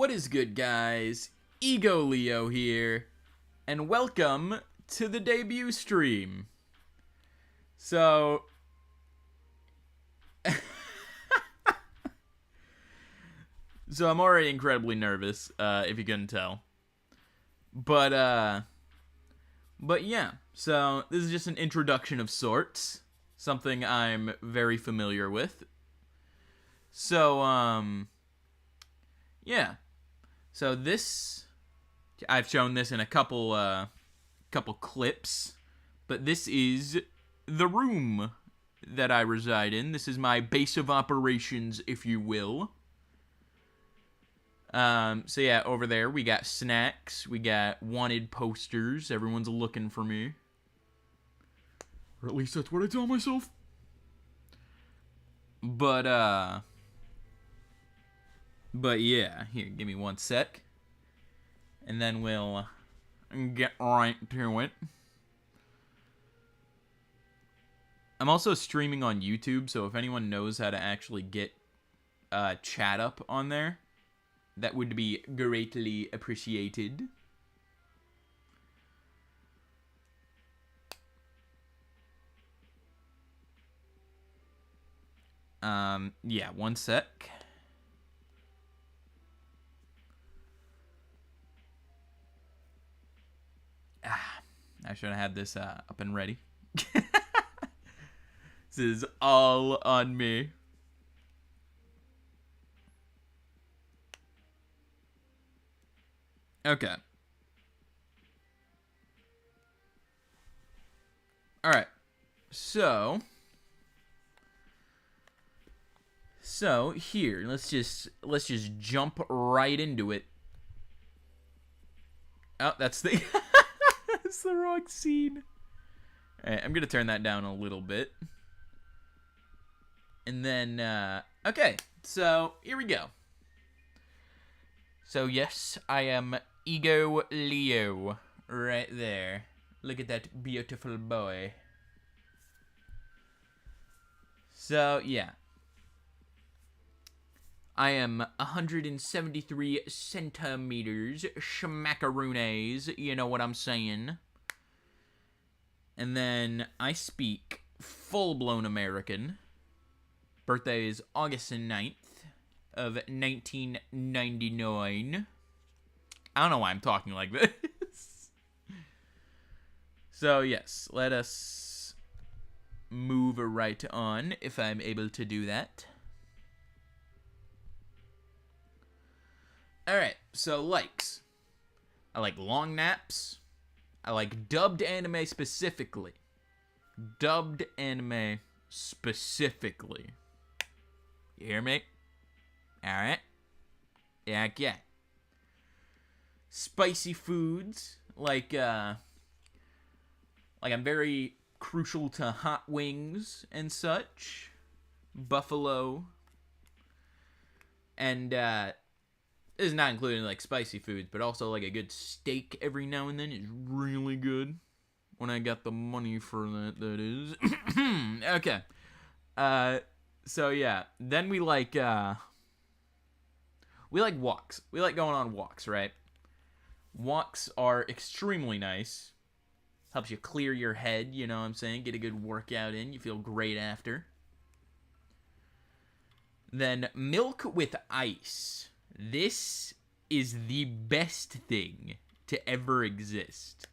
What is good, guys? Egoleo here, and welcome to the debut stream. So, I'm already incredibly nervous, if you couldn't tell. But yeah, so this is just an introduction of sorts, something I'm very familiar with. So, yeah. So this, I've shown this in a couple clips, but this is the room that I reside in. This is my base of operations, if you will. So yeah, over there we got snacks, we got wanted posters, everyone's looking for me. Or at least that's what I tell myself. But yeah, here, give me one sec. And then we'll get right to it. I'm also streaming on YouTube, so if anyone knows how to actually get chat up on there, that would be greatly appreciated. Yeah, one sec. I should have had this up and ready. This is all on me. Okay. Alright. So here, let's just jump right into it. Oh, that's the that's the wrong scene. Alright, I'm gonna turn that down a little bit. And then, okay, so here we go. So yes, I am egoleo right there. Look at that beautiful boy. So yeah, I am 173 centimeters, schmackaroonies, you know what I'm saying. And then I speak full-blown American. Birthday is August 9th of 1999. I don't know why I'm talking like this. So yes, let us move right on, if I'm able to do that. Alright, so likes. I like long naps. I like dubbed anime specifically. Dubbed anime specifically. You hear me? Alright. Yeah, yeah. Spicy foods. Like I'm very crucial to hot wings and such. Buffalo. And, this is not including, like, spicy foods, but also, like, a good steak every now and then is really good. When I got the money for that is. Okay. So yeah, then we like walks. We like going on walks, right? Walks are extremely nice. Helps you clear your head, you know what I'm saying? Get a good workout in. You feel great after. Then milk with ice. This is the best thing to ever exist.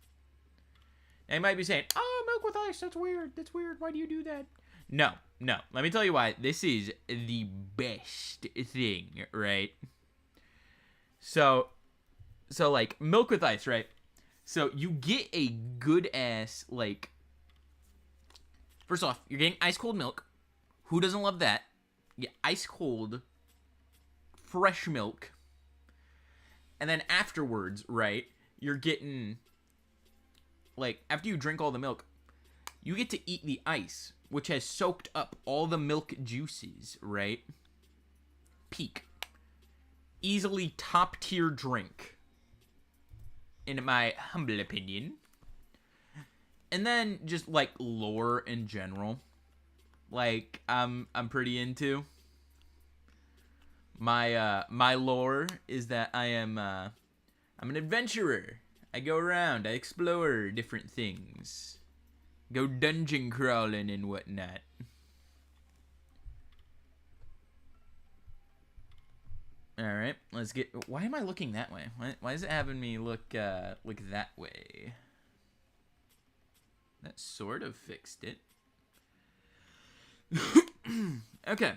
Now you might be saying, "Oh, milk with ice, that's weird. That's weird. Why do you do that?" No. Let me tell you why. This is the best thing, right? So like, milk with ice, right? So you get a good ass, like, first off, you're getting ice cold milk. Who doesn't love that? You get ice cold, fresh milk. And then afterwards, right, you're getting, like, after you drink all the milk, you get to eat the ice, which has soaked up all the milk juices, right? Peak. Easily top tier drink, in my humble opinion. And then just, like, lore in general, like, I'm pretty into. My lore is that I'm an adventurer. I go around, I explore different things. Go dungeon crawling and whatnot. Alright, let's get... Why am I looking that way? Why is it having me look that way? That sort of fixed it. Okay.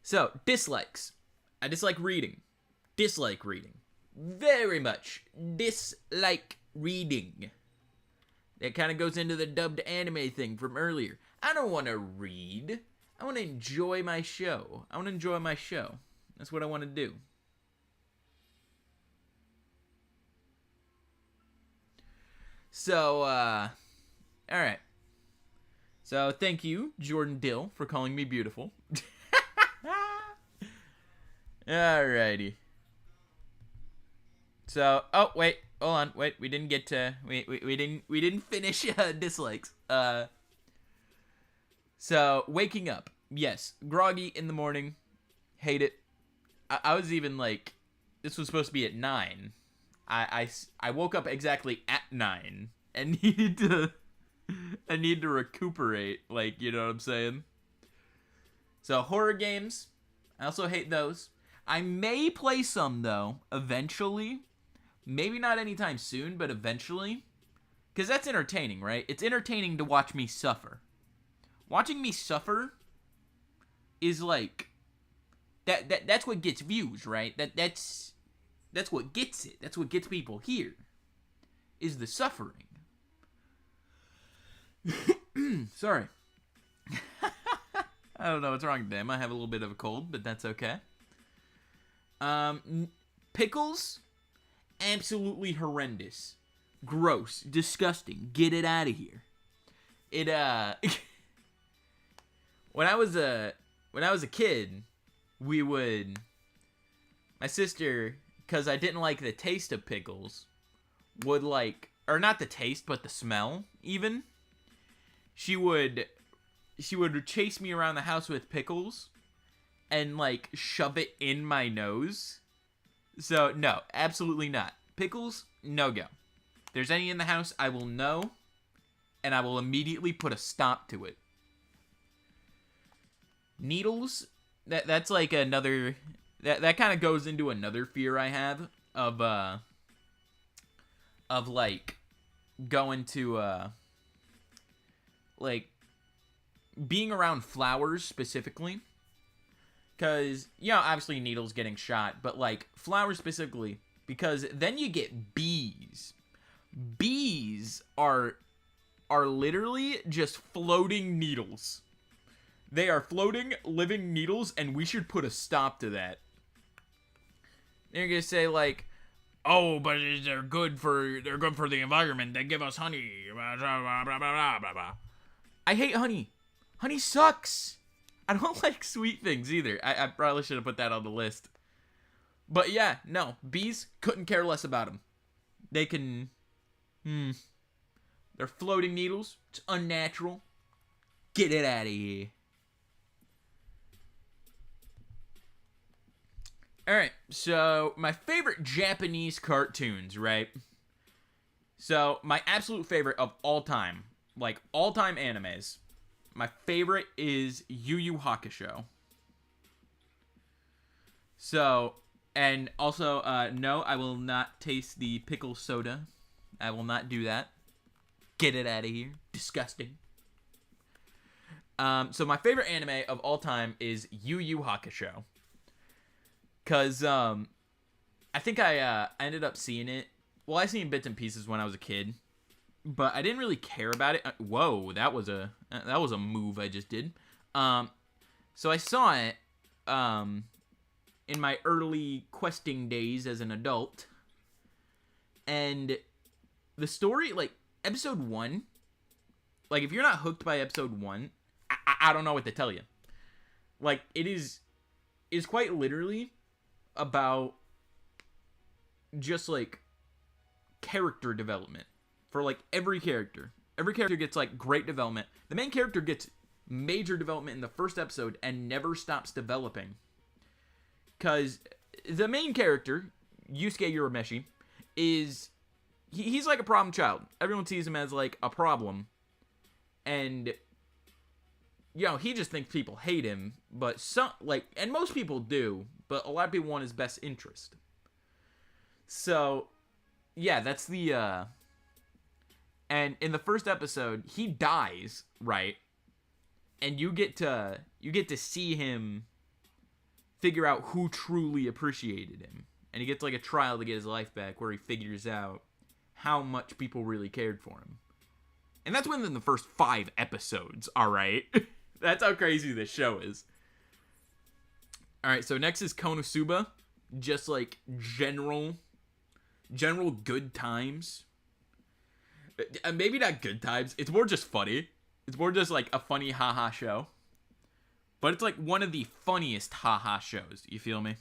So, dislikes. I dislike reading. Dislike reading. Very much dislike reading. That kind of goes into the dubbed anime thing from earlier. I don't want to read. I want to enjoy my show. That's what I want to do. So, alright. So, thank you, Jordan Dill, for calling me beautiful. Alrighty. So, oh, wait, hold on, wait, we didn't get to, we didn't finish, dislikes. So, waking up. Yes, groggy in the morning. Hate it. I was even like, this was supposed to be at 9. I woke up exactly at 9 and I need to recuperate, like, you know what I'm saying? So, horror games. I also hate those. I may play some, though, eventually. Maybe not anytime soon, but eventually. Because that's entertaining, right? It's entertaining to watch me suffer. Watching me suffer is like... That's what gets views, right? That's what gets it. That's what gets people here. Is the suffering. Sorry. I don't know what's wrong today. I might have a little bit of a cold, but that's okay. Pickles, absolutely horrendous. Gross. Disgusting. Get it out of here. It, when I was a kid, my sister, because I didn't like the taste of pickles, would like, or not the taste, but the smell, even. She would chase me around the house with pickles and, like, shove it in my nose. So, no, absolutely not. Pickles, no go. If there's any in the house, I will know, and I will immediately put a stop to it. Needles, that's like another... That kind of goes into another fear I have of like, going to, like, being around flowers specifically. Because, you know, obviously needles getting shot, but, like, flowers specifically, because then you get bees. Bees are literally just floating needles. They are floating, living needles, and we should put a stop to that. They're gonna say, like, oh, but they're good for the environment. They give us honey. Blah, blah, blah, blah, blah, blah. I hate honey. Honey sucks. I don't like sweet things either. I probably should have put that on the list. But yeah, no. Bees, couldn't care less about them. They can... They're floating needles. It's unnatural. Get it out of here. Alright, so my favorite Japanese cartoons, right? So, my absolute favorite of all time, like all-time animes, my favorite is Yu Yu Hakusho. So, and also, no, I will not taste the pickle soda. I will not do that. Get it out of here. Disgusting. So my favorite anime of all time is Yu Yu Hakusho. Because, I think I ended up seeing it. Well, I seen bits and pieces when I was a kid. But I didn't really care about it. Whoa, that was a move I just did. So I saw it, in my early questing days as an adult. And the story, like, episode 1, like, if you're not hooked by episode 1, I don't know what to tell you. Like, it is quite literally about just, like, character development for, like, every character. Every character gets, like, great development. The main character gets major development in the first episode and never stops developing. Because the main character, Yusuke Urameshi, he's like a problem child. Everyone sees him as like a problem. And, you know, he just thinks people hate him. But and most people do. But a lot of people want his best interest. So, yeah, that's the, and in the first episode, he dies, right? And you get to see him figure out who truly appreciated him. And he gets like a trial to get his life back where he figures out how much people really cared for him. And that's within the first 5 episodes, alright? That's how crazy this show is. Alright, so next is Konosuba. Just like general good times. Maybe not good times. It's more just funny. It's more just like a funny haha show. But it's like one of the funniest haha shows. You feel me?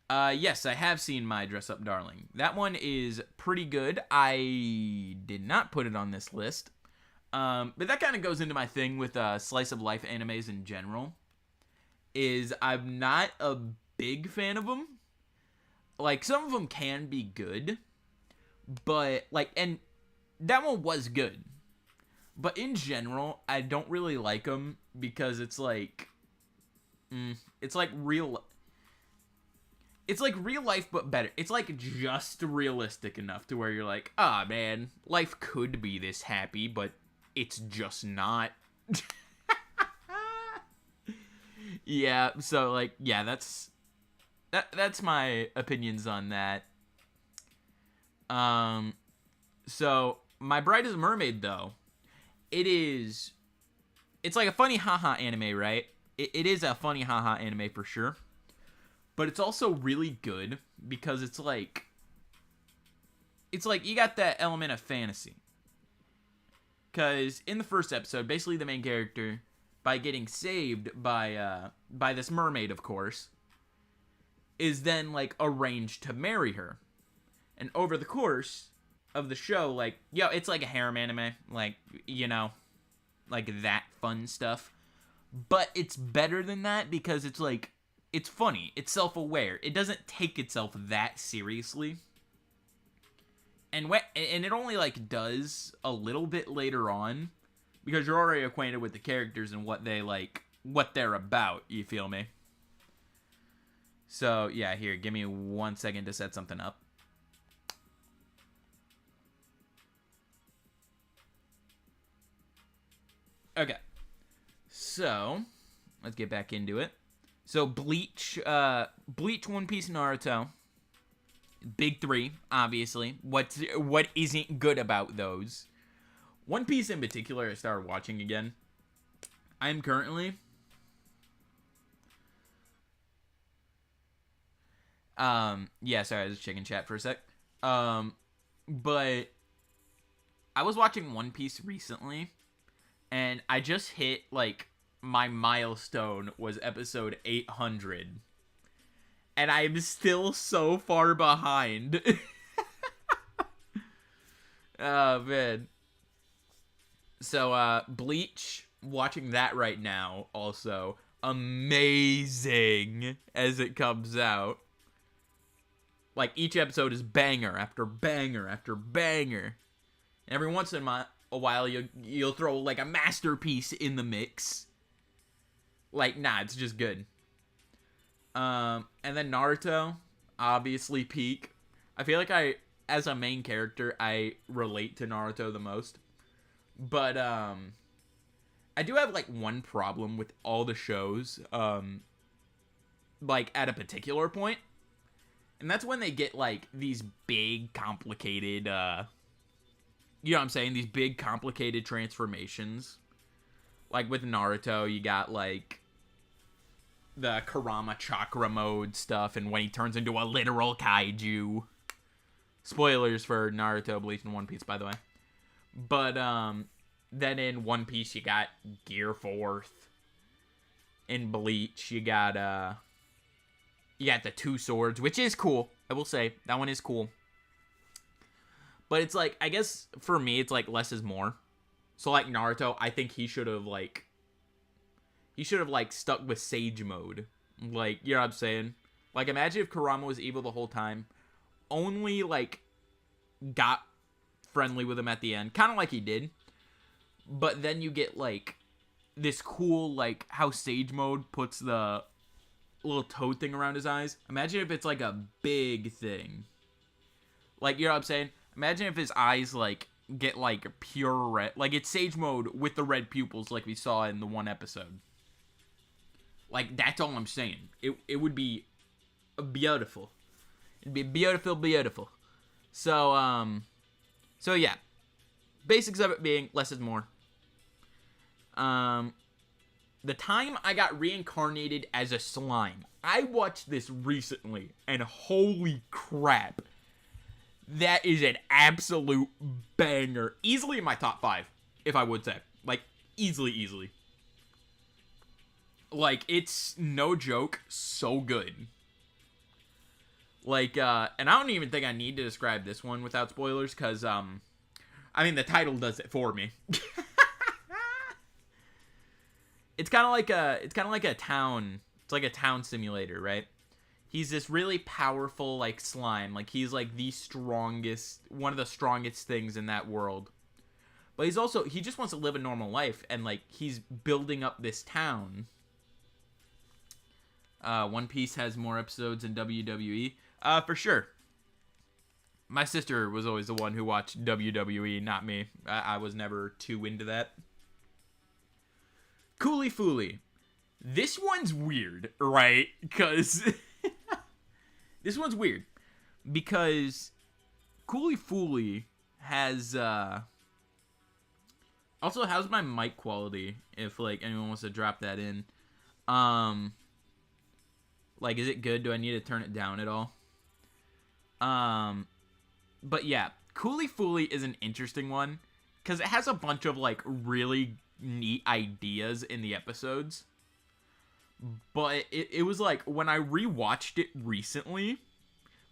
Yes, I have seen My Dress Up Darling. That one is pretty good. I did not put it on this list. But that kind of goes into my thing with slice of life animes in general. Is I'm not a big fan of them. Like, some of them can be good. But, like, and that one was good. But in general, I don't really like them because it's like, it's like real life, but better. It's like just realistic enough to where you're like, ah, man, life could be this happy, but it's just not. Yeah, so like, yeah, that's my opinions on that. So My Bride is a Mermaid, though. It's like a funny haha anime, right? It is a funny haha anime for sure. But it's also really good because it's like you got that element of fantasy. Because in the first episode, basically the main character, by getting saved by this mermaid, of course, is then like arranged to marry her. And over the course of the show, like, yo, it's like a harem anime, like, you know, like that fun stuff. But it's better than that because it's like, it's funny, it's self-aware, it doesn't take itself that seriously. And it only like does a little bit later on because you're already acquainted with the characters and what they're about, you feel me? So, yeah, here, give me 1 second to set something up. Okay. So, let's get back into it. So, Bleach, One Piece, Naruto. Big 3, obviously. What isn't good about those? One Piece in particular, I started watching again. I'm currently... yeah, sorry, I was checking chat for a sec. But I was watching One Piece recently, and I just hit, like, my milestone was episode 800. And I'm still so far behind. Oh, man. So, Bleach, watching that right now, also, amazing as it comes out. Like, each episode is banger after banger after banger. And every once in a while, you'll throw, like, a masterpiece in the mix. Like, nah, it's just good. And then Naruto, obviously peak. I feel like as a main character, I relate to Naruto the most. But, I do have, like, one problem with all the shows, like, at a particular point. And that's when they get, like, these big, complicated, you know what I'm saying? These big, complicated transformations. Like, with Naruto, you got, like, the Kurama Chakra mode stuff, and when he turns into a literal kaiju. Spoilers for Naruto, Bleach, and One Piece, by the way. But, then in One Piece, you got Gear Force. In Bleach, you got the two swords, which is cool. I will say, that one is cool. But it's like, I guess, for me, it's like less is more. So like Naruto, I think he should have like stuck with Sage mode. Like, you know what I'm saying? Like, imagine if Kurama was evil the whole time, only like got friendly with him at the end, kind of like he did. But then you get like this cool, like how Sage mode puts the little toad thing around his eyes. Imagine if it's like a big thing. Like, you know what I'm saying? Imagine if his eyes like get like pure red, like it's Sage mode with the red pupils, like we saw in the one episode. Like, that's all I'm saying. It would be beautiful. It'd be beautiful, beautiful. So yeah. Basics of it being less is more. The time I got reincarnated as a slime. I watched this recently, and holy crap. That is an absolute banger. Easily in my top 5, if I would say. Like, easily. Like, it's no joke, so good. Like, and I don't even think I need to describe this one without spoilers, because, I mean, the title does it for me. It's kind of like a town, it's like a town simulator, right? He's this really powerful, like, slime. Like, he's, like, one of the strongest things in that world. But he just wants to live a normal life, and, like, he's building up this town. One Piece has more episodes than WWE. For sure. My sister was always the one who watched WWE, not me. I was never too into that. Coolie Foolie. This one's weird, right? Because... This one's weird. Because Coolie Foolie has... Also, how's my mic quality? If, like, anyone wants to drop that in. Like, is it good? Do I need to turn it down at all? But yeah, Coolie Foolie is an interesting one. Because it has a bunch of, like, really neat ideas in the episodes. But it was like, when I rewatched it recently,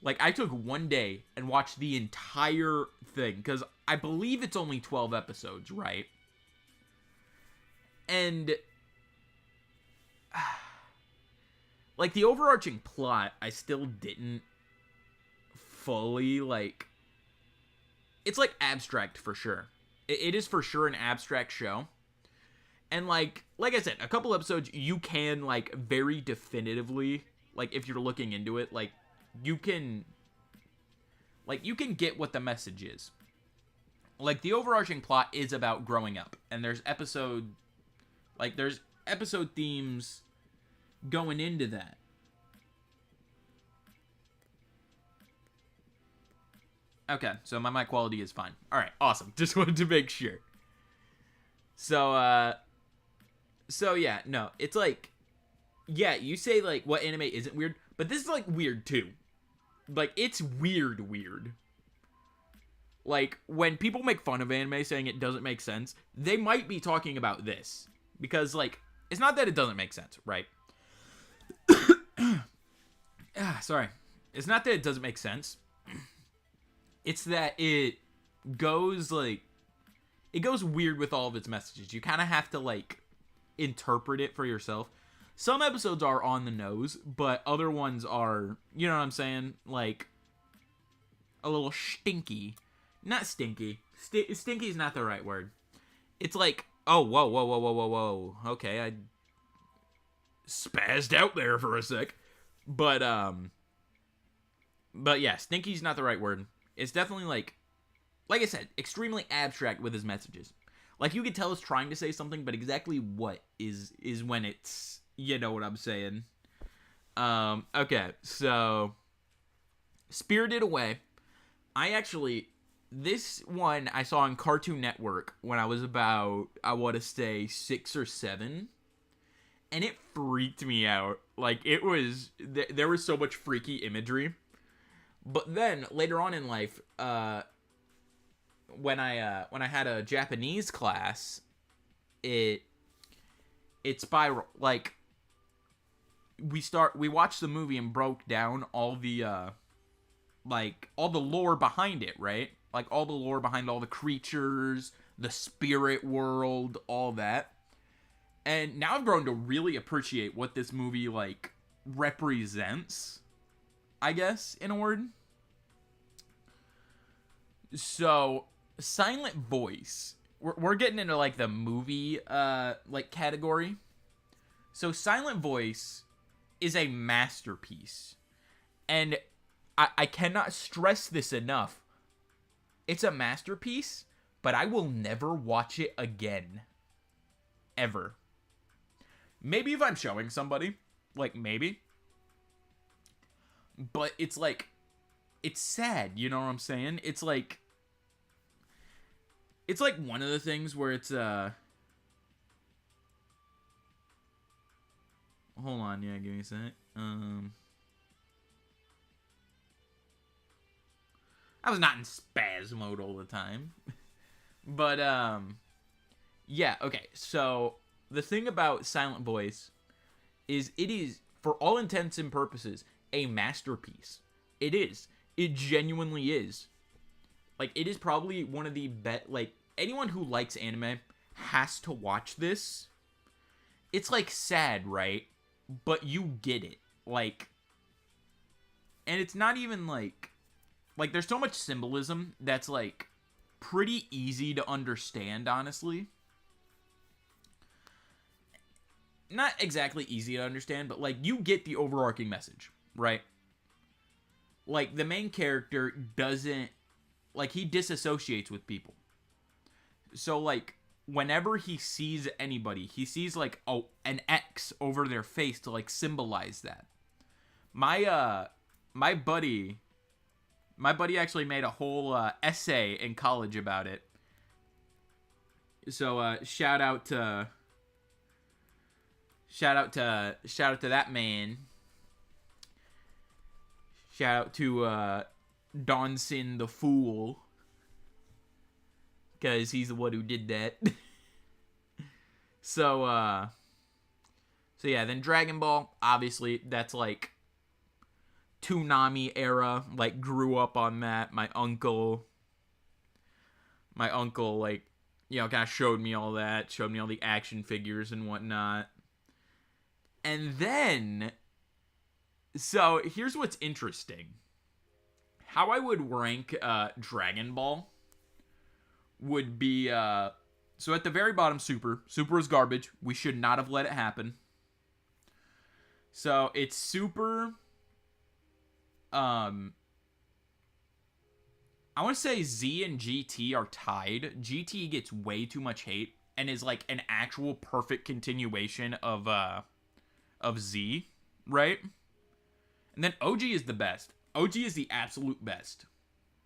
like, I took one day and watched the entire thing, because I believe it's only 12 episodes, right? And, like, the overarching plot, I still didn't fully, like, it's, like, abstract for sure. It is for sure an abstract show. And, like I said, a couple episodes, you can, like, very definitively, like, if you're looking into it, like, you can get what the message is. Like, the overarching plot is about growing up. And there's episode themes going into that. Okay, so my mic quality is fine. Alright, awesome. Just wanted to make sure. So yeah, no, it's like, yeah, you say, like, what anime isn't weird, but this is, like, weird, too. Like, it's weird. Like, when people make fun of anime saying it doesn't make sense, they might be talking about this. Because, like, it's not that it doesn't make sense, right? Sorry. It's not that it doesn't make sense. It's that it goes weird with all of its messages. You kind of have to, like, interpret it for yourself. Some episodes are on the nose, but other ones are, you know what I'm saying? Like, a little stinky. Not stinky. Stinky is not the right word. It's like, oh, whoa. Okay, I spazzed out there for a sec. But yeah, stinky's not the right word. It's definitely, like I said, extremely abstract with his messages. Like, you could tell it's trying to say something, but exactly what is when it's, you know what I'm saying. Okay, so Spirited Away. This one I saw on Cartoon Network when I was about, I want to say, 6 or 7. And it freaked me out. Like, it was, there was so much freaky imagery. But then, later on in life, when I had a Japanese class, it spiraled. Like, we watched the movie and broke down all the all the lore behind it, right? Like, all the lore behind all the creatures, the spirit world, all that. And now I've grown to really appreciate what this movie, like, represents, I guess, in a word. So, silent voice. We're getting into, like, the movie, like, category. So, silent voice is a masterpiece. And I cannot stress this enough. It's a masterpiece, but I will never watch it again. Ever. Maybe if I'm showing somebody. Like, maybe. But it's like, it's sad, you know what I'm saying? It's like one of the things where it's, hold on, yeah, give me a sec. I was not in spaz mode all the time. But, yeah, okay, so the thing about silent voice is it is, for all intents and purposes, a masterpiece. It is. It genuinely is. Like, it is probably one of the best, like, anyone who likes anime has to watch this. It's, like, sad, right? But you get it. Like, and it's not even, like, there's so much symbolism that's, like, pretty easy to understand, honestly. Not exactly easy to understand, but, like, you get the overarching message, right? Like, the main character doesn't, like, he disassociates with people. So, like, whenever he sees anybody, he sees, like, an X over their face to, like, symbolize that. My buddy actually made a whole essay in college about it. So, shout out to that man. Shout out to Donson the Fool, because he's the one who did that. So yeah, then Dragon Ball, obviously, that's like Toonami era, like, grew up on that. My uncle, like, you know, kind of showed me all that, showed me all the action figures and whatnot. And then, so here's what's interesting. How I would rank Dragon Ball would be, so at the very bottom, Super. Super is garbage. We should not have let it happen. So it's Super. I want to say Z and GT are tied. GT gets way too much hate and is like an actual perfect continuation of Z, right? And then OG is the best. OG is the absolute best.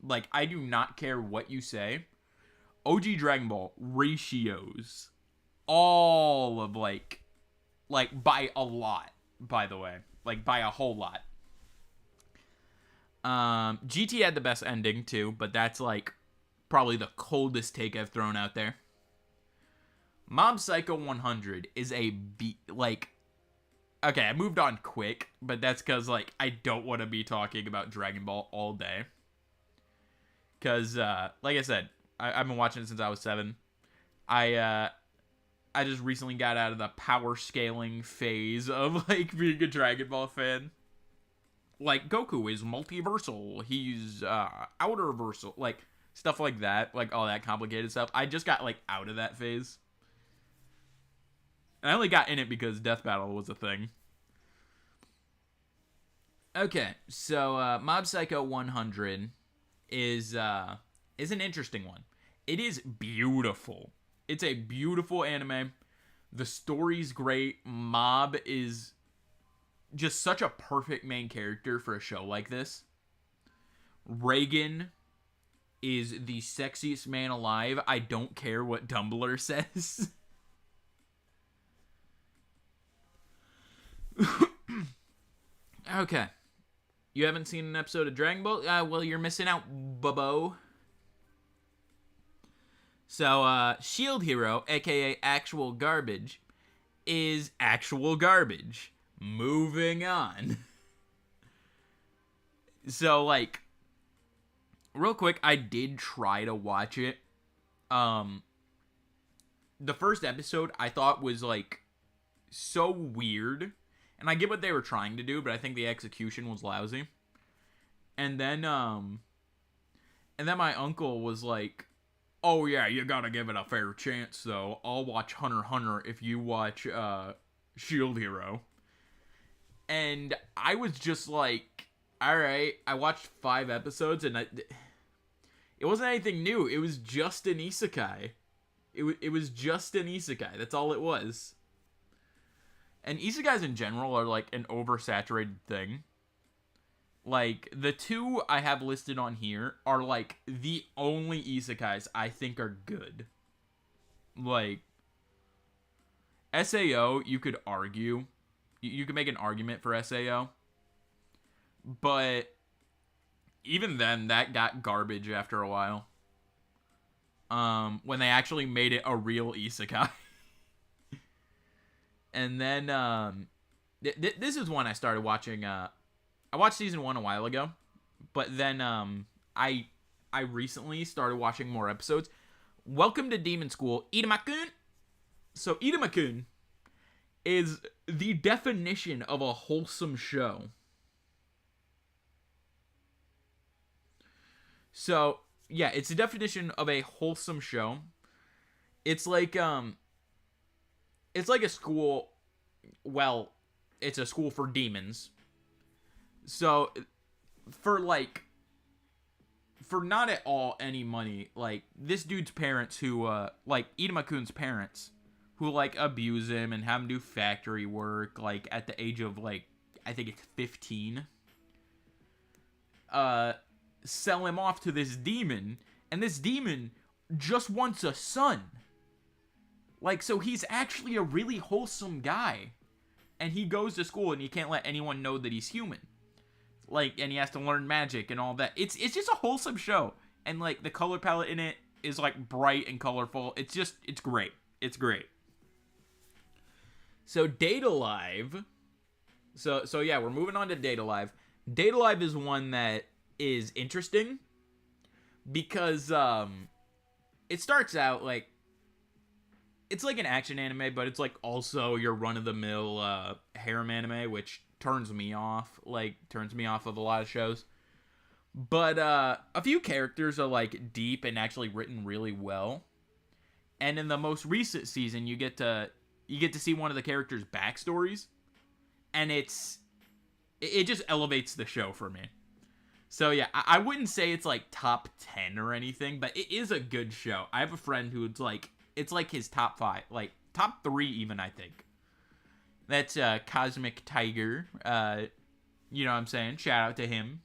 Like, I do not care what you say. OG Dragon Ball ratios all of, like by a lot, by the way. Like, by a whole lot. GT had the best ending, too, but that's, like, probably the coldest take I've thrown out there. Mob Psycho 100 is like, okay, I moved on quick, but that's because, like, I don't want to be talking about Dragon Ball all day. Because, like I said, I've been watching it since I was 7. I just recently got out of the power scaling phase of, like, being a Dragon Ball fan. Like, Goku is multiversal. He's, outerversal. Like, stuff like that. Like, all that complicated stuff. I just got, like, out of that phase. And I only got in it because Death Battle was a thing. Okay, so, Mob Psycho 100 is an interesting one. It is beautiful. It's a beautiful anime. The story's great. Mob is just such a perfect main character for a show like this. Reagan is the sexiest man alive. I don't care what Tumblr says. Okay. You haven't seen an episode of Dragon Ball? Well, you're missing out, bubbo. So, Shield Hero, aka Actual Garbage, is actual garbage. Moving on. So, like, real quick, I did try to watch it. the first episode I thought was like so weird, and I get what they were trying to do, but I think the execution was lousy. And then my uncle was like, "Oh yeah, you gotta give it a fair chance though. I'll watch Hunter x Hunter if you watch Shield Hero." And I was just like, all right. I watched 5 episodes, and it wasn't anything new. It was just an isekai. It was just an isekai. That's all it was. And isekais in general are like an oversaturated thing. Like, the 2 I have listed on here are like the only isekais I think are good. Like, SAO, you could argue. You could make an argument for SAO. But even then, that got garbage after a while. When they actually made it a real isekai. And then, this is one I started watching. I watched season 1 a while ago, but then I recently started watching more episodes. Welcome to Demon School, Itama-kun. So Itama-kun is the definition of a wholesome show. So yeah, it's the definition of a wholesome show. It's like a school. Well, it's a school for demons. So, for not at all any money, like, this dude's parents who, like, Itama-kun's parents, who, like, abuse him and have him do factory work, like, at the age of, like, I think it's 15, sell him off to this demon, and this demon just wants a son. Like, so he's actually a really wholesome guy. And he goes to school and he can't let anyone know that he's human. Like, and he has to learn magic and all that. It's just a wholesome show. And, like, the color palette in it is, like, bright and colorful. It's great. It's great. So, Data Live. So yeah, we're moving on to Data Live. Data Live is one that is interesting. Because, it starts out, like, it's like an action anime, but it's like also your run-of-the-mill harem anime, which turns me off of a lot of shows. But a few characters are like deep and actually written really well. And in the most recent season, you get to see one of the characters' backstories, and it just elevates the show for me. So yeah, I wouldn't say it's like top 10 or anything, but it is a good show. I have a friend who's like, it's like his top 5, like top 3 even, I think. That's Cosmic Tiger. You know what I'm saying? Shout out to him.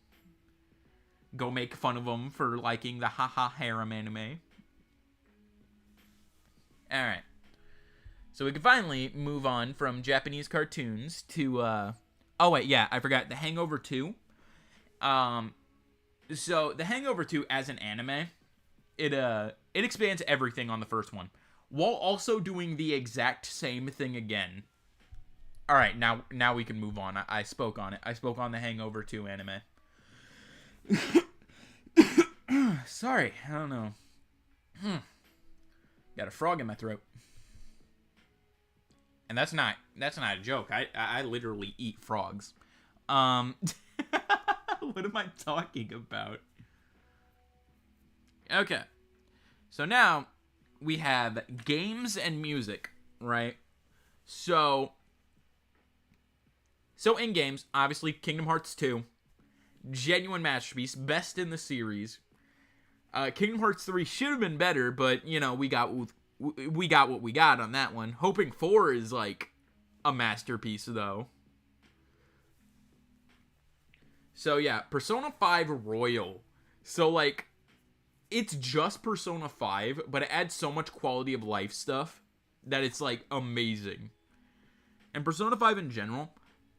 Go make fun of him for liking the haha harem anime. Alright. So we can finally move on from Japanese cartoons to oh wait, yeah, I forgot The Hangover 2. So The Hangover 2 as an anime, it expands everything on the first one, while also doing the exact same thing again. All right, now we can move on. I spoke on it. I spoke on The Hangover 2 anime. Sorry, I don't know. Got a frog in my throat. And that's not a joke. I literally eat frogs. What am I talking about? Okay. So now we have games and music, right? So in games, obviously Kingdom Hearts 2, genuine masterpiece, best in the series. Kingdom Hearts 3 should have been better, but you know, we got what we got on that one. Hoping 4 is like a masterpiece though. So yeah, Persona 5 Royal. So like, it's just Persona 5, but it adds so much quality of life stuff that it's like amazing. And Persona 5 in general,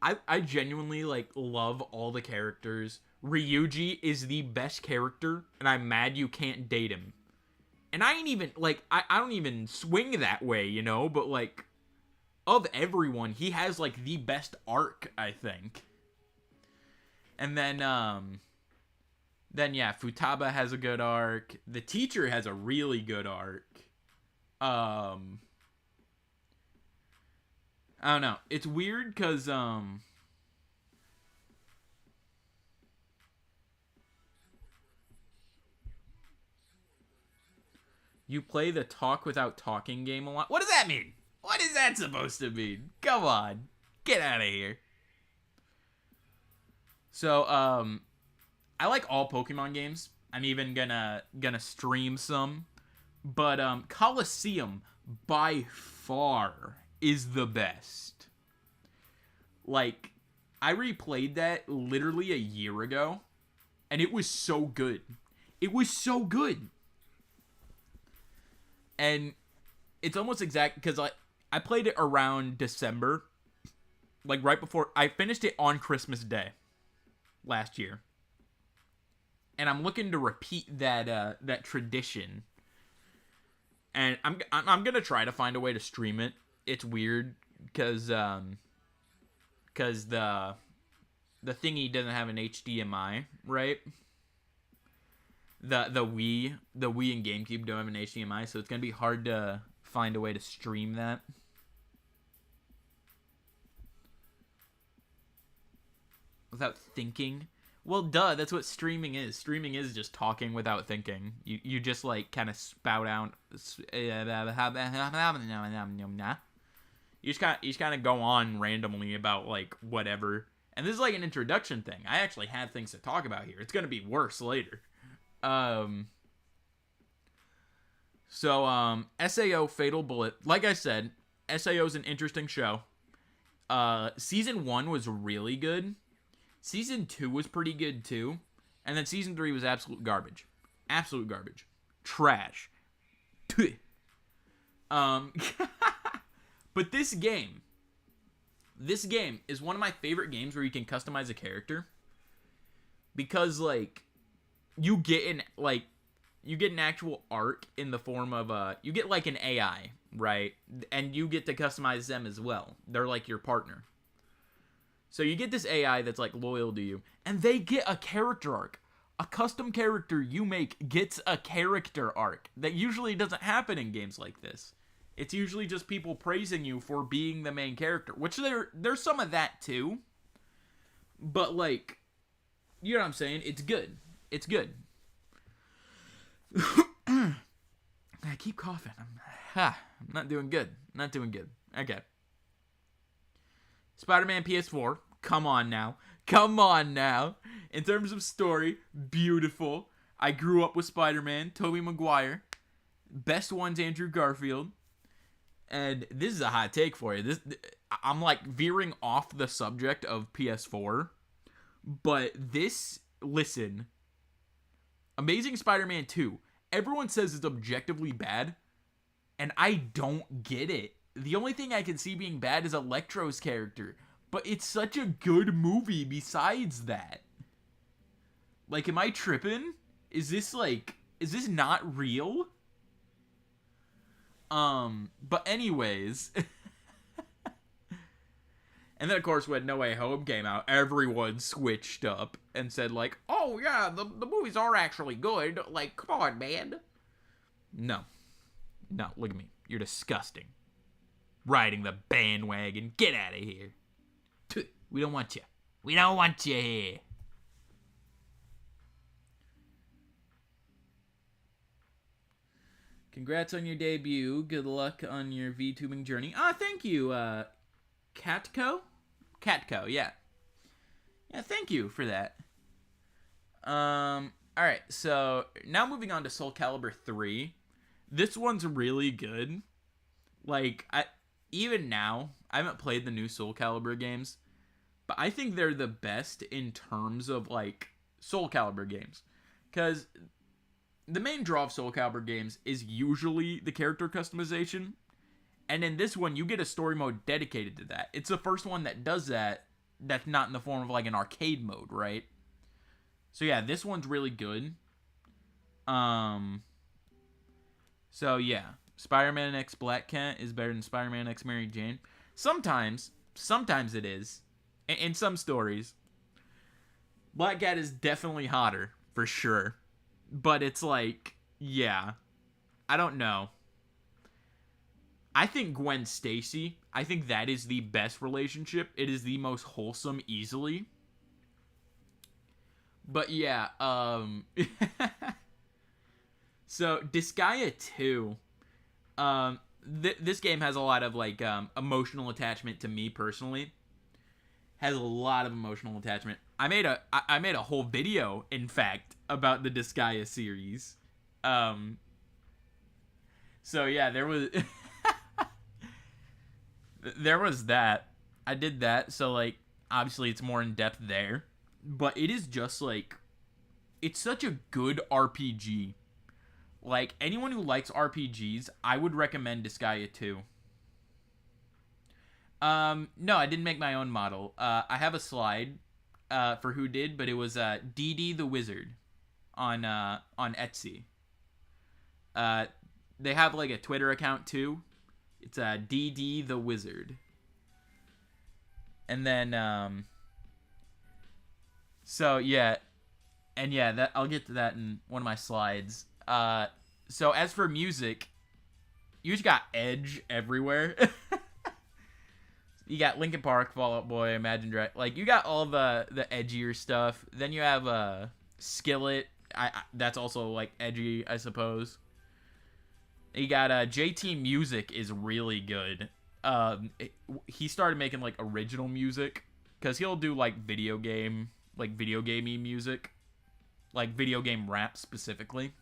I genuinely like love all the characters. Ryuji is the best character, and I'm mad you can't date him. And I ain't even like, I don't even swing that way, you know, but like, of everyone, he has like the best arc, I think. And then yeah, Futaba has a good arc. The teacher has a really good arc. Um, I don't know. It's weird because you play the talk without talking game a lot. What does that mean? What is that supposed to mean? Come on, get out of here. So I like all Pokemon games. I'm even gonna stream some, but Coliseum by far is the best. Like, I replayed that literally a year ago, and it was so good. It was so good. And it's almost exact, because I played it around December, like right before, I finished it on Christmas Day last year. And I'm looking to repeat that tradition. And I'm gonna try to find a way to stream it. It's weird because the thingy doesn't have an HDMI, right? The Wii and GameCube don't have an HDMI, so it's gonna be hard to find a way to stream that. Without thinking. Well, duh, that's what streaming is. Streaming is just talking without thinking. You just, like, kind of spout out. You just kind of go on randomly about, like, whatever. And this is, like, an introduction thing. I actually have things to talk about here. It's going to be worse later. SAO Fatal Bullet. Like I said, SAO is an interesting show. Season 1 was really good. Season 2 was pretty good, too. And then Season 3 was absolute garbage. Absolute garbage. Trash. But this game is one of my favorite games where you can customize a character. Because, like, you get an actual arc in the form of, you get, like, an AI, right? And you get to customize them as well. They're, like, your partner. So you get this AI that's, like, loyal to you, and they get a character arc. A custom character you make gets a character arc. That usually doesn't happen in games like this. It's usually just people praising you for being the main character, which there's some of that too. But, like, you know what I'm saying? It's good. It's good. I keep coughing. I'm not doing good. Not doing good. Okay. Spider-Man PS4, come on now. Come on now. In terms of story, beautiful. I grew up with Spider-Man, Tobey Maguire. Best one's Andrew Garfield. And this is a hot take for you. I'm like veering off the subject of PS4. But listen. Amazing Spider-Man 2. Everyone says it's objectively bad. And I don't get it. The only thing I can see being bad is Electro's character. But it's such a good movie besides that. Like, am I tripping? Is this not real? But anyways. And then, of course, when No Way Home came out, everyone switched up and said, like, oh, yeah, the movies are actually good. Like, come on, man. No, look at me. You're disgusting. Riding the bandwagon. Get out of here. We don't want you. We don't want you here. Congrats on your debut. Good luck on your VTubing journey. Thank you, Catco? Catco, yeah. Yeah, thank you for that. Alright, so now moving on to Soul Calibur 3. This one's really good. Like, even now, I haven't played the new Soul Calibur games, but I think they're the best in terms of, like, Soul Calibur games. Because the main draw of Soul Calibur games is usually the character customization. And in this one, you get a story mode dedicated to that. It's the first one that does that, that's not in the form of, like, an arcade mode, right? So, yeah, this one's really good. So, yeah. Spider-Man X Black Cat is better than Spider-Man X Mary Jane. Sometimes it is. In some stories. Black Cat is definitely hotter, for sure. But it's like, yeah. I don't know. I think Gwen Stacy, I think that is the best relationship. It is the most wholesome easily. But yeah, so Disgaea 2, this game has a lot of like emotional attachment to me personally. Has a lot of emotional attachment. I made a whole video, in fact, about the Disgaea series. So yeah, there was there was that. I did that, so like obviously it's more in depth there, but it is just like it's such a good RPG. Like anyone who likes RPGs, I would recommend Disgaea 2. No, I didn't make my own model. I have a slide for who did, but it was DD the Wizard on Etsy. They have like a Twitter account too. It's DD the Wizard. And then so yeah, and yeah, that I'll get to that in one of my slides. So as for music, you just got Edge everywhere. You got Linkin Park, Fall Out Boy, Imagine Dragons. Like you got all the edgier stuff. Then you have Skillet. That's also like edgy, I suppose. You got JT Music is really good. He started making like original music because he'll do like video gamey music, like video game rap specifically.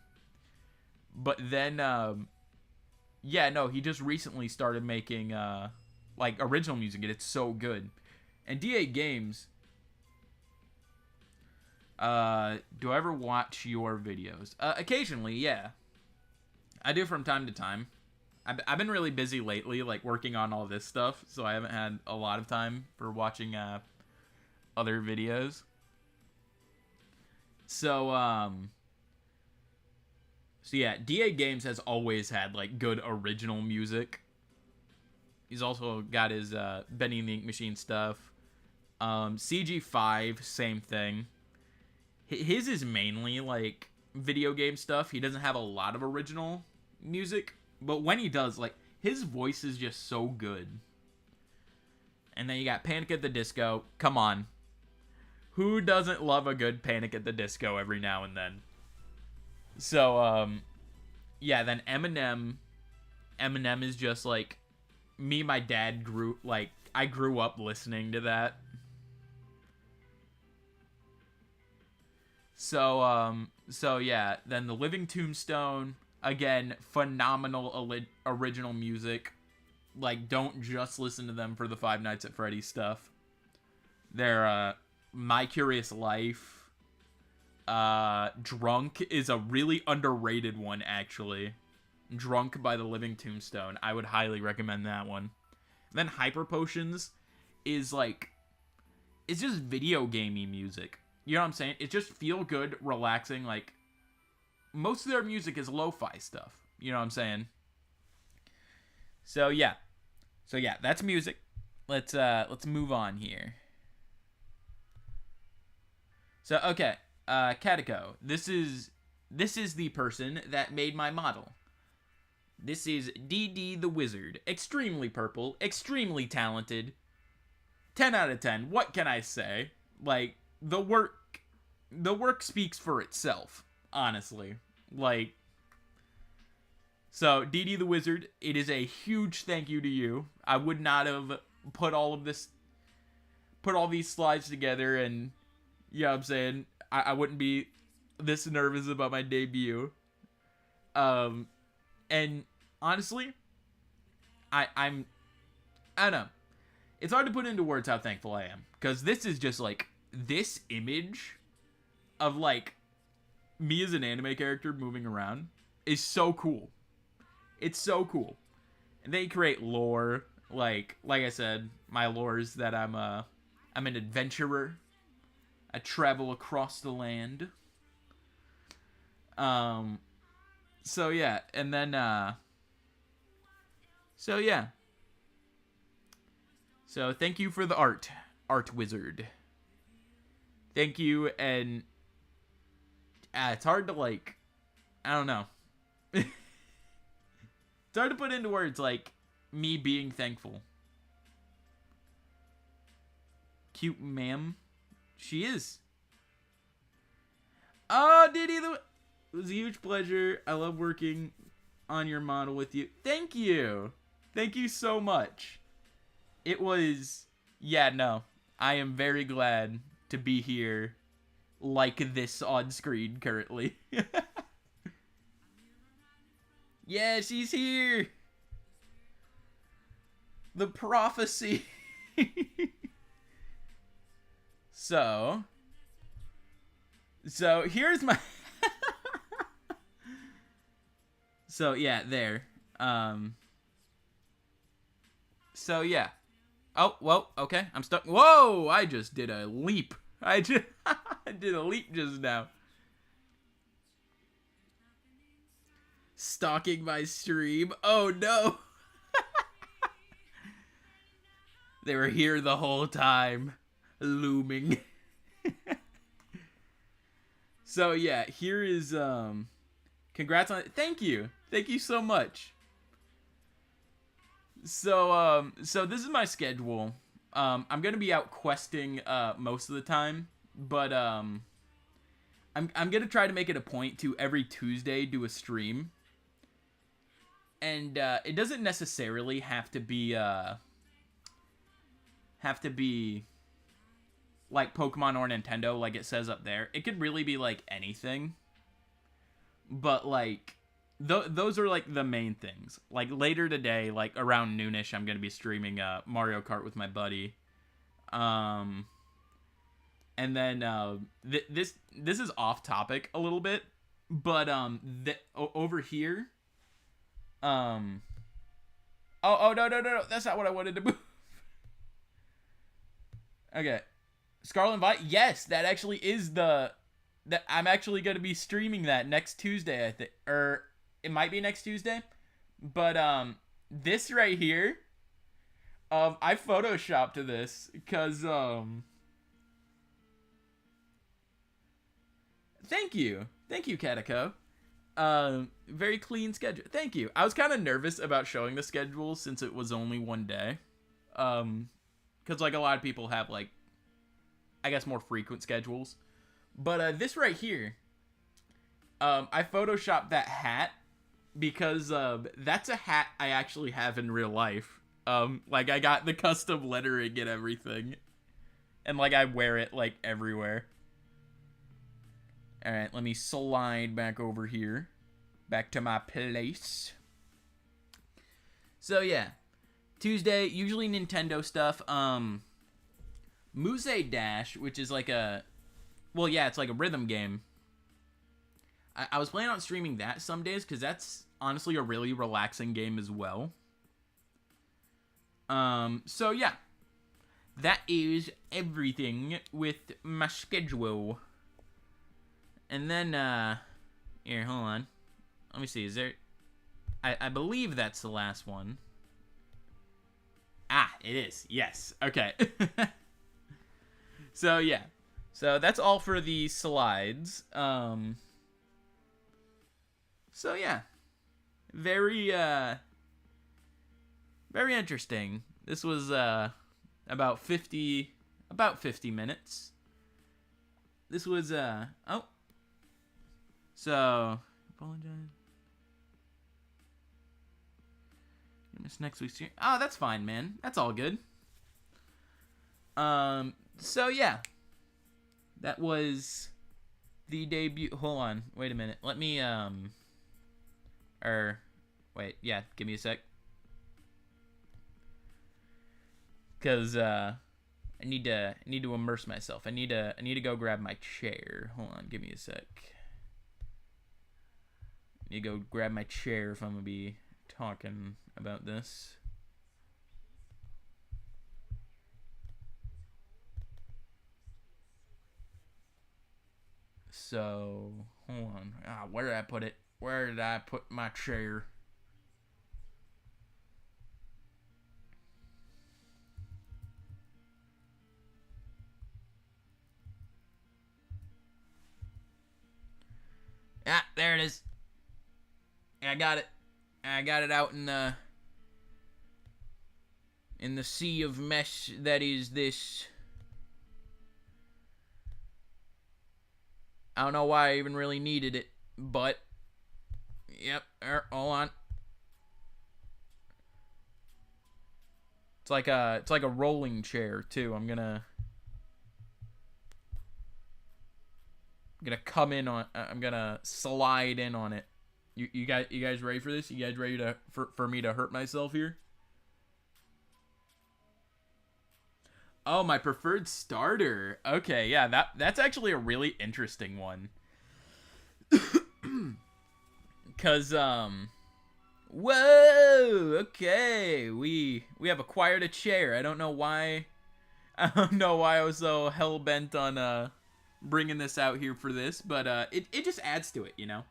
But then, yeah, no, he just recently started making like original music, and it's so good. And DA Games, do I ever watch your videos? Occasionally, yeah. I do from time to time. I've been really busy lately, like working on all this stuff, so I haven't had a lot of time for watching other videos. So yeah, DA Games has always had like good original music. He's also got his Benny and the Ink Machine stuff. CG5, same thing. His is mainly like video game stuff. He doesn't have a lot of original music, but when he does, like his voice is just so good. And then you got Panic at the Disco. Come on. Who doesn't love a good Panic at the Disco every now and then? So, yeah, then Eminem is just like me. My dad I grew up listening to that. So yeah, then The Living Tombstone, again, phenomenal original music. Like, don't just listen to them for the Five Nights at Freddy's stuff. They're, My Curious Life. Drunk is a really underrated one, actually. Drunk by The Living Tombstone. I would highly recommend that one. Then Hyper Potions is like, it's just video gamey music. You know what I'm saying? It's just feel good, relaxing. Like, most of their music is lo-fi stuff. You know what I'm saying? So yeah, that's music. Let's move on here. So okay, Katiko. This is the person that made my model. This is DD the Wizard. Extremely purple, extremely talented. 10 out of 10. What can I say? Like, the work speaks for itself, honestly. Like, so DD the Wizard, it is a huge thank you to you. I would not have put all these slides together, and you know what I'm saying, I wouldn't be this nervous about my debut. And honestly, I don't know. It's hard to put into words how thankful I am, because this is just like, this image of like me as an anime character moving around is so cool. It's so cool. And they create lore, like I said, my lore is that I'm an adventurer. I travel across the land. So yeah, and then so yeah. So thank you for the art wizard. Thank you, and it's hard to I don't know. It's hard to put into words, like, me being thankful. Cute ma'am. She is. Oh, Diddy, it was a huge pleasure. I love working on your model with you. Thank you. Thank you so much. It was, yeah, no. I am very glad to be here like this on screen currently. Yeah, she's here. The prophecy. So here's my So yeah, there. So yeah. Oh, whoa, okay. I'm stuck. Whoa, I just did a leap. I did a leap just now. Stalking my stream. Oh no. They were here the whole time, looming. So yeah, here is congrats on it. Thank you so much. So this is my schedule. I'm gonna be out questing most of the time, but I'm gonna try to make it a point to every Tuesday do a stream, and it doesn't necessarily have to be like Pokemon or Nintendo, like it says up there. It could really be like anything. But like those are like the main things. Like later today, like around noonish, I'm gonna be streaming Mario Kart with my buddy. And then this is off topic a little bit, but over here. Oh no, that's not what I wanted to move. Okay. Scarlet and Violet, yes, that actually is that I'm actually going to be streaming that next Tuesday, I think, or it might be next Tuesday, but this right here, I photoshopped this because thank you Katako. Very clean schedule. Thank you. I was kind of nervous about showing the schedule since it was only one day, because like a lot of people have like, I guess, more frequent schedules. But this right here, I photoshopped that hat because that's a hat I actually have in real life. Like I got the custom lettering and everything, and like I wear it like everywhere. All right, let me slide back over here, back to my place. So yeah, Tuesday usually Nintendo stuff. Muse Dash, which is like a, well, yeah, it's like a rhythm game. I was planning on streaming that some days because that's honestly a really relaxing game as well. So yeah, that is everything with my schedule. And then, here, hold on. Let me see, is there, I believe that's the last one. Ah, it is, yes, okay. So yeah, so that's all for the slides. So yeah, very interesting. This was about 50 minutes. This was oh, so apologize. You missed next week's stream. Oh, that's fine, man. That's all good. So yeah, that was the debut. Hold on, wait a minute. Let me wait, yeah, give me a sec. Cause I need to immerse myself. I need to go grab my chair. Hold on, give me a sec. I need to go grab my chair if I'm gonna be talking about this. So, hold on. Ah, where did I put it? Where did I put my chair? Ah, there it is. I got it. I got it out in the In the sea of mess that is this. I don't know why I even really needed it, but yep. Hold on. It's like a rolling chair too. I'm gonna come in on. I'm gonna slide in on it. You guys ready for this? You guys ready for me to hurt myself here? Oh, my preferred starter. Okay, yeah, that's actually a really interesting one. Cause whoa, okay, we have acquired a chair. I don't know why. I don't know why I was so hell bent on bringing this out here for this, but it just adds to it, you know.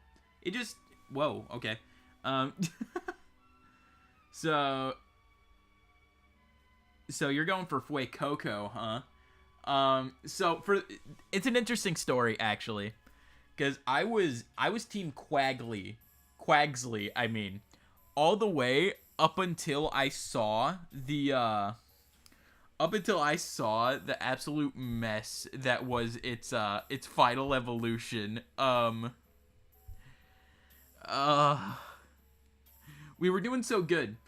It just whoa, okay. Um, so you're going for Fue Coco, huh? So it's an interesting story actually, because I was Team Quagsley, I mean, all the way up until I saw the absolute mess that was its final evolution. We were doing so good.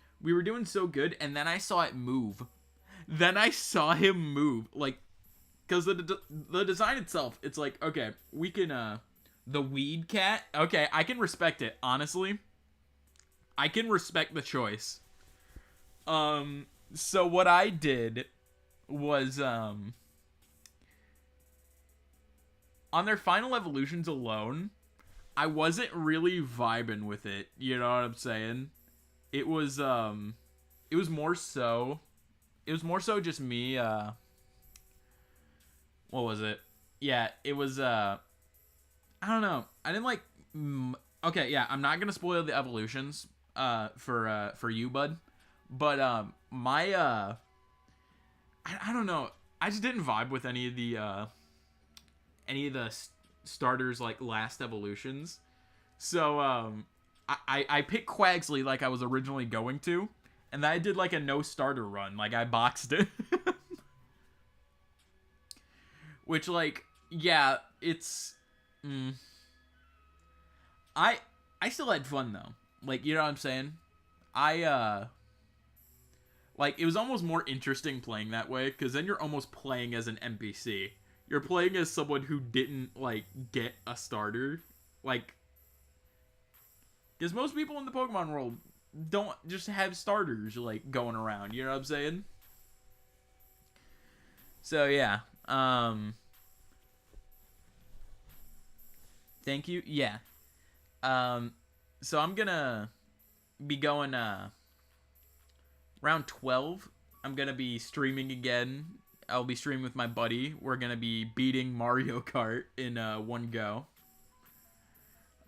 And then I saw it move. Then I saw him move, like, because the design itself, it's like, okay, we can, the weed cat, okay, I can respect it, honestly. I can respect the choice. So what I did was, on their final evolutions alone, I wasn't really vibing with it, you know what I'm saying? It was more so just me, what was it? Yeah, it was, I don't know. I didn't like, okay, yeah, I'm not gonna spoil the evolutions, for you, bud. But, I don't know. I just didn't vibe with any of the starters, like, last evolutions. So, I picked Quagsley like I was originally going to, and then I did like a no starter run, like I boxed it. Which, like, yeah, it's I still had fun though. Like, you know what I'm saying? Like, it was almost more interesting playing that way, because then you're almost playing as an NPC. You're playing as someone who didn't, like, get a starter. Like, because most people in the Pokemon world don't just have starters, like, going around. You know what I'm saying? So, yeah. Thank you. Yeah. So I'm gonna be going, round 12. I'm gonna be streaming again. I'll be streaming with my buddy. We're gonna be beating Mario Kart in, one go.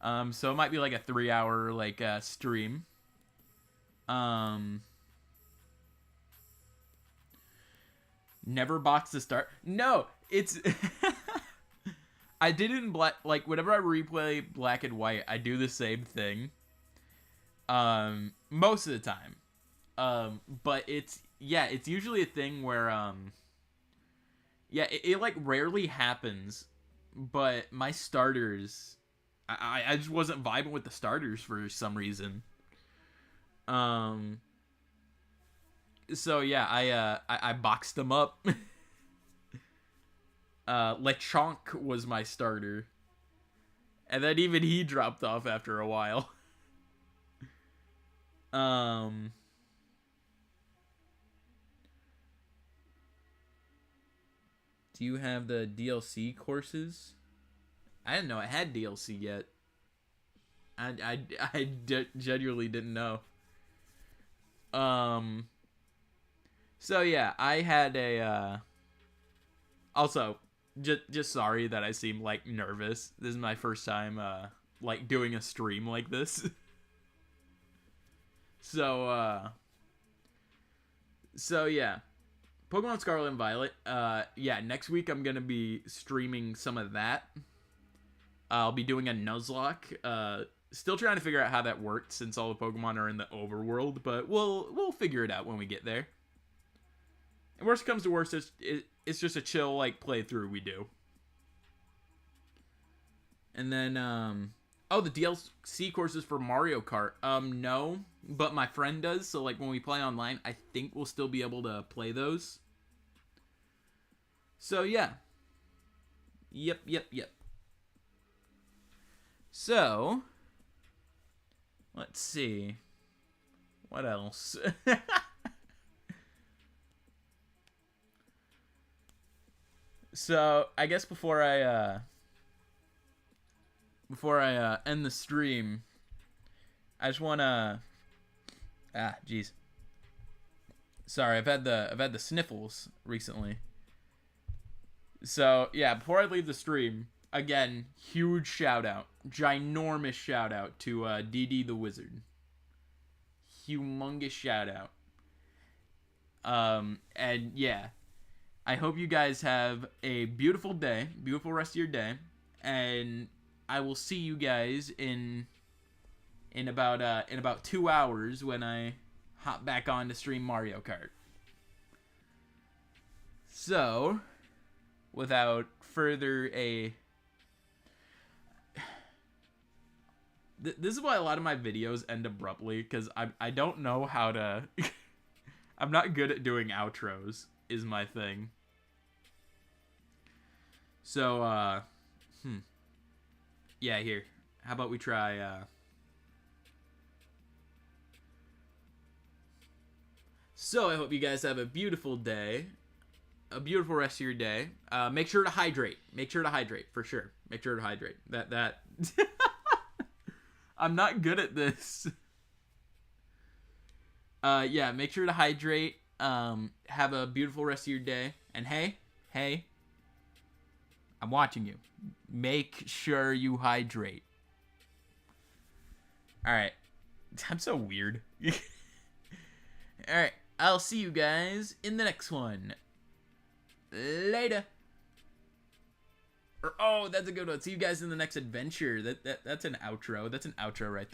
So it might be like a 3-hour, like, stream. Never box to start. No, it's I did it in black. Like, whenever I replay Black and White, I do the same thing. Most of the time. But it's usually a thing where, it like rarely happens. But my starters, I just wasn't vibing with the starters for some reason. So yeah, I boxed them up. Lechonk was my starter, and then even he dropped off after a while. Do you have the DLC courses? I didn't know it had DLC yet. I genuinely didn't know. So yeah, I had a, also, just sorry that I seem, like, nervous. This is my first time, like, doing a stream like this. So yeah. Pokemon Scarlet and Violet, yeah, next week I'm gonna be streaming some of that. I'll be doing a Nuzlocke, still trying to figure out how that worked since all the Pokemon are in the overworld, but we'll figure it out when we get there. worst comes to worst, it's just a chill, like, playthrough we do. And then, oh, the DLC courses for Mario Kart. No, but my friend does, so, like, when we play online, I think we'll still be able to play those. So, yeah. Yep. So, let's see. What else? So, I guess before I end the stream, I just wanna jeez. Sorry, I've had the sniffles recently. So, yeah, before I leave the stream, again, huge shout out, ginormous shout out to DD the Wizard. Humongous shout out. And yeah, I hope you guys have a beautiful day, beautiful rest of your day, and I will see you guys in about 2 hours when I hop back on to stream Mario Kart. So, without further this is why a lot of my videos end abruptly, because I don't know how to I'm not good at doing outros, is my thing. So, yeah, here. How about we try, So, I hope you guys have a beautiful day. A beautiful rest of your day. Make sure to hydrate. Make sure to hydrate, for sure. Make sure to hydrate. That... I'm not good at this. Yeah, make sure to hydrate. Have a beautiful rest of your day. And hey, I'm watching you. Make sure you hydrate. Alright. I'm so weird. Alright, I'll see you guys in the next one. Later. Or, oh, that's a good one. See you guys in the next adventure. That's an outro. That's an outro right there.